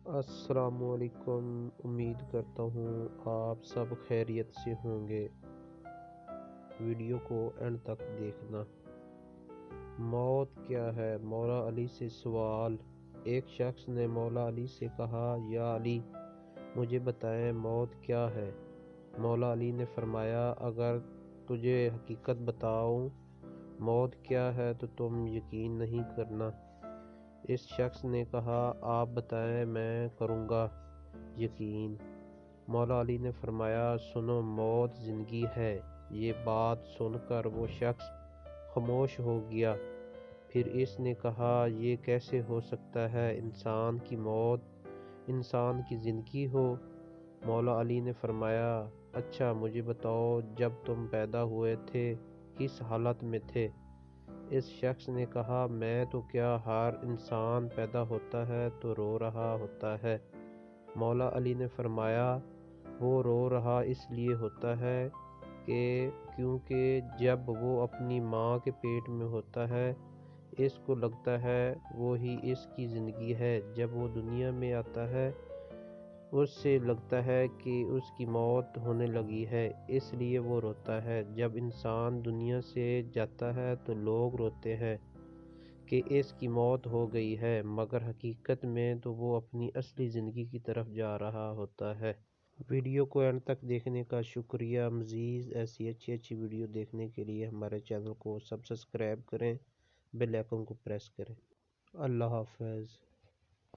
السلام علیکم۔ امید کرتا ہوں آپ سب خیریت سے ہوں گے۔ ویڈیو کو اینڈ تک دیکھنا۔ موت کیا ہے؟ مولا علی سے سوال۔ ایک شخص نے مولا علی سے کہا، یا علی، مجھے بتائیں موت کیا ہے؟ مولا علی نے فرمایا، اگر تجھے حقیقت بتاؤں موت کیا ہے تو تم یقین نہیں کرنا۔ اس شخص نے کہا، آپ بتائیں، میں کروں گا یقین۔ مولا علی نے فرمایا، سنو، موت زندگی ہے۔ یہ بات سن کر وہ شخص خاموش ہو گیا۔ پھر اس نے کہا، یہ کیسے ہو سکتا ہے؟ انسان کی موت انسان کی زندگی ہو؟ مولا علی نے فرمایا، اچھا مجھے بتاؤ، جب تم پیدا ہوئے تھے کس حالت میں تھے؟ اس شخص نے کہا، میں تو کیا، ہر انسان پیدا ہوتا ہے تو رو رہا ہوتا ہے۔ مولا علی نے فرمایا، وہ رو رہا اس لیے ہوتا ہے کہ کیونکہ جب وہ اپنی ماں کے پیٹ میں ہوتا ہے اس کو لگتا ہے وہی اس کی زندگی ہے۔ جب وہ دنیا میں آتا ہے اس سے لگتا ہے کہ اس کی موت ہونے لگی ہے، اس لیے وہ روتا ہے۔ جب انسان دنیا سے جاتا ہے تو لوگ روتے ہیں کہ اس کی موت ہو گئی ہے، مگر حقیقت میں تو وہ اپنی اصلی زندگی کی طرف جا رہا ہوتا ہے۔ ویڈیو کو اینڈ تک دیکھنے کا شکریہ۔ مزید ایسی اچھی ویڈیو دیکھنے کے لیے ہمارے چینل کو سبسکرائب کریں، بیل آئیکن کو پریس کریں۔ اللہ حافظ۔